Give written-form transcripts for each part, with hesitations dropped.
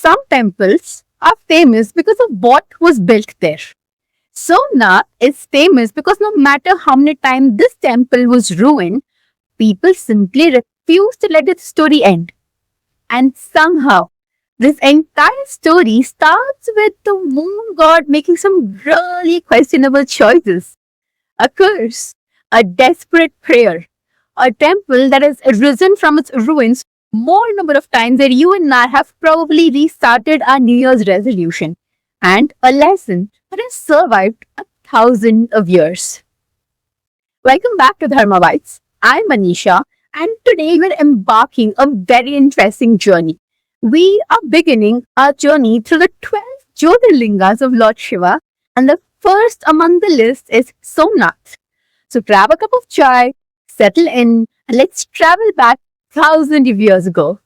some temples are famous because of what was built there. Somnath is famous because no matter how many times this temple was ruined, people simply refused to let its story end. And somehow, this entire story starts with the moon god making some really questionable choices. A curse, a desperate prayer, a temple that has risen from its ruins more number of times than you and I have probably restarted our New Year's resolution, and a lesson that has survived 1,000 of years. Welcome back to Dharma Bites. I'm Manisha, and today we're embarking a very interesting journey. We are beginning our journey through the 12 Jyotirlingas of Lord Shiva, and the first among the list is Somnath. So grab a cup of chai, settle in, and let's travel back 1,000 of years ago.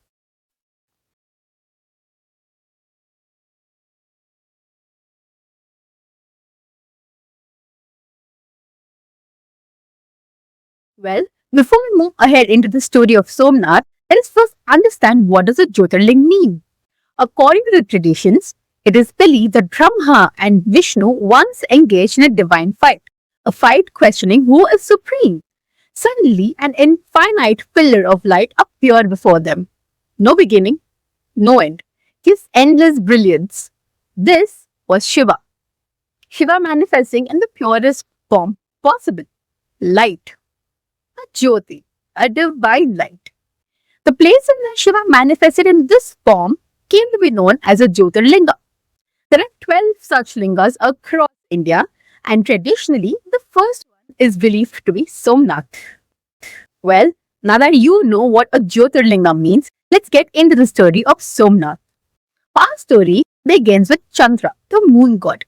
Well, before we move ahead into the story of Somnath, let us first understand what does a Jyotirling mean. According to the traditions, it is believed that Brahma and Vishnu once engaged in a divine fight, a fight questioning who is supreme. Suddenly, an infinite pillar of light appeared before them. No beginning, no end, gives endless brilliance. This was Shiva. Shiva manifesting in the purest form possible. Light, a Jyoti, a divine light. The place where Shiva manifested in this form came to be known as a Jyotirlinga. There are 12 such lingas across India, and traditionally, the first one is believed to be Somnath. Well, now that you know what a Jyotirlinga means, let's get into the story of Somnath. Our story begins with Chandra, the moon god.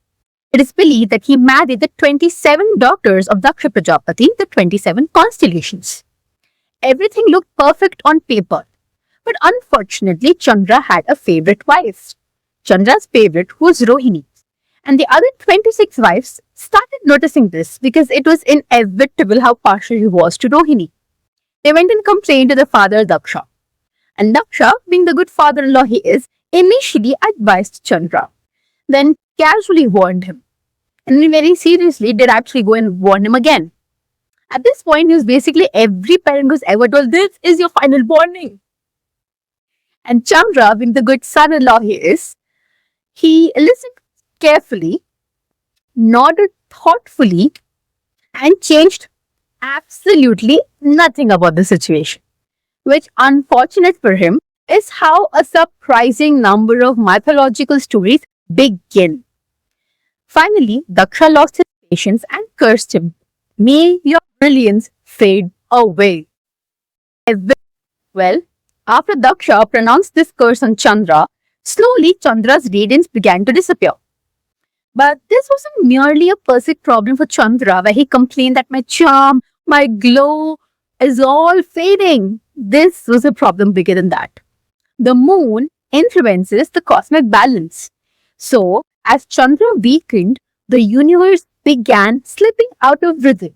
It is believed that he married the 27 daughters of Daksha Prajapati, the 27 constellations. Everything looked perfect on paper, but unfortunately, Chandra had a favorite wife. Chandra's favorite was Rohini, and the other 26 wives started noticing this because it was inevitable how partial he was to Rohini. They went and complained to the father Daksha, and Daksha, being the good father-in-law he is, initially advised Chandra, then casually warned him, and then very seriously did actually go and warn him again. At this point, he was basically every parent who's ever told, "This is your final warning." And Chandra, being the good son-in-law he is, he listened carefully, nodded thoughtfully, and changed absolutely nothing about the situation. Which, unfortunate for him, is how a surprising number of mythological stories begin. Finally, Daksha lost his patience and cursed him. May your brilliance fade away. Well, after Daksha pronounced this curse on Chandra, slowly Chandra's radiance began to disappear. But this wasn't merely a perceived problem for Chandra, where he complained that my charm, my glow is all fading. This was a problem bigger than that. The moon influences the cosmic balance. So, as Chandra weakened, the universe began slipping out of rhythm.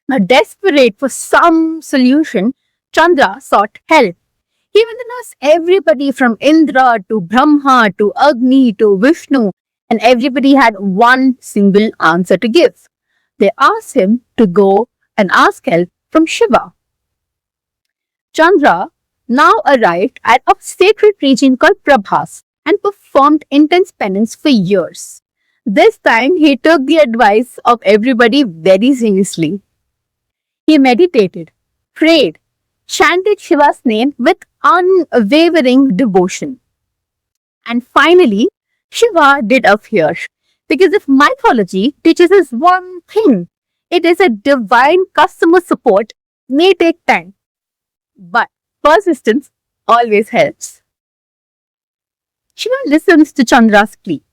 Now, desperate for some solution, Chandra sought help. He went and asked everybody from Indra to Brahma to Agni to Vishnu, and everybody had one single answer to give. They asked him to go and ask help from Shiva. Chandra now arrived at a sacred region called Prabhas and performed intense penance for years. This time, he took the advice of everybody very seriously. He meditated, prayed, chanted Shiva's name with unwavering devotion. And finally, Shiva did appear. Because if mythology teaches us one thing, it is that divine customer support may take time, but persistence always helps. Shiva listens to Chandra's plea,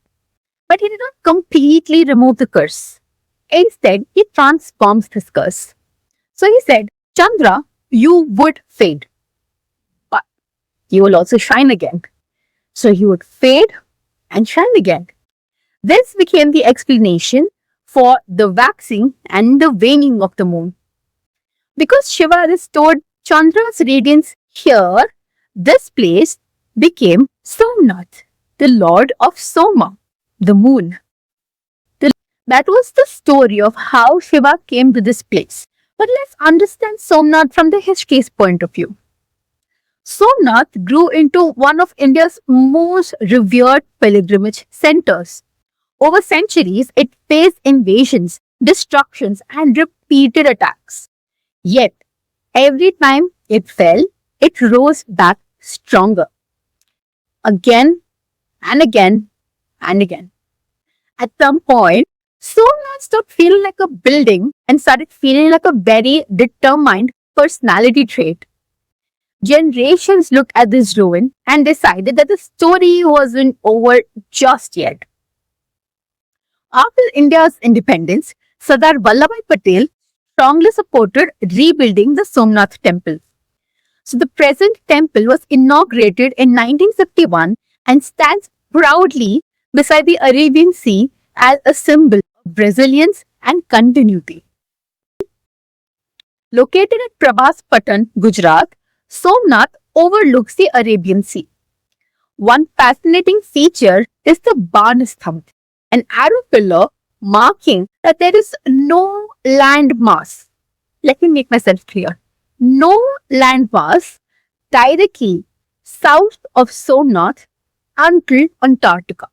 but he did not completely remove the curse. Instead, he transforms this curse. So he said, Chandra, you would fade, but you will also shine again. So he would fade and shine again. This became the explanation for the waxing and the waning of the moon. Because Shiva restored Chandra's radiance here, this place, became Somnath, the lord of Soma, the moon. That was the story of how Shiva came to this place. But let's understand Somnath from the history's point of view. Somnath grew into one of India's most revered pilgrimage centers. Over centuries, it faced invasions, destructions, and repeated attacks. Yet, every time it fell, it rose back stronger. Again and again and again. At some point, Somnath stopped feeling like a building and started feeling like a very determined personality trait. Generations looked at this ruin and decided that the story wasn't over just yet. After India's independence, Sardar Vallabhbhai Patel strongly supported rebuilding the Somnath temple. So the present temple was inaugurated in 1951 and stands proudly beside the Arabian Sea as a symbol of resilience and continuity. Located at Prabhas Patan, Gujarat, Somnath overlooks the Arabian Sea. One fascinating feature is the Banasthamb, an arrow pillar marking that there is no land mass. Let me make myself clear. No land mass directly south of Somnath until Antarctica.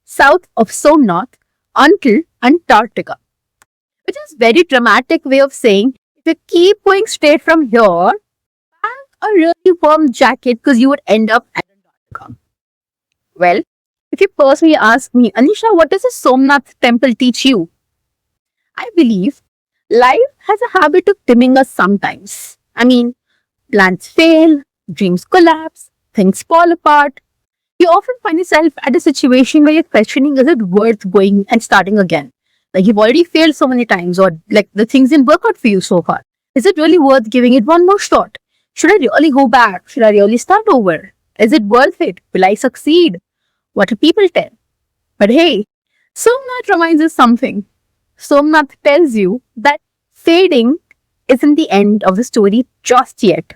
South of Somnath until Antarctica. Which is very dramatic way of saying if you keep going straight from here, pack a really warm jacket because you would end up at Antarctica. Well, if you personally ask me, Anisha, what does a Somnath temple teach you? I believe life has a habit of dimming us sometimes. I mean, plans fail, dreams collapse, things fall apart. You often find yourself at a situation where you're questioning, is it worth going and starting again? Like you've already failed so many times, or like the things didn't work out for you so far. Is it really worth giving it one more shot? Should I really go back? Should I really start over? Is it worth it? Will I succeed? What do people tell? But hey, Somnath reminds us something. Somnath tells you that fading isn't the end of the story just yet.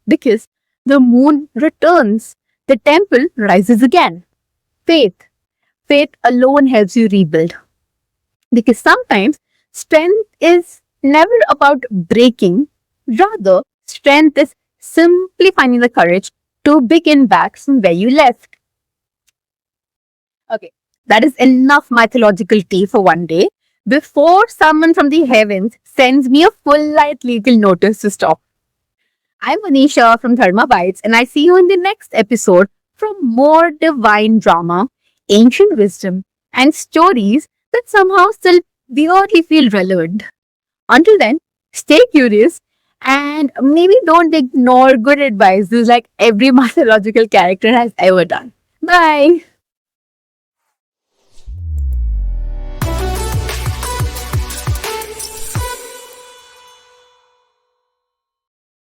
Because the moon returns, the temple rises again. Faith. Faith alone helps you rebuild. Because sometimes strength is never about breaking, rather, strength is simply finding the courage to begin back from where you left. Okay, that is enough mythological tea for one day. Before someone from the heavens sends me a full light legal notice to stop. I'm Manisha from Dharma Bites, and I see you in the next episode from more divine drama, ancient wisdom, and stories that somehow still weirdly feel relevant. Until then, stay curious and maybe don't ignore good advice like every mythological character has ever done. Bye.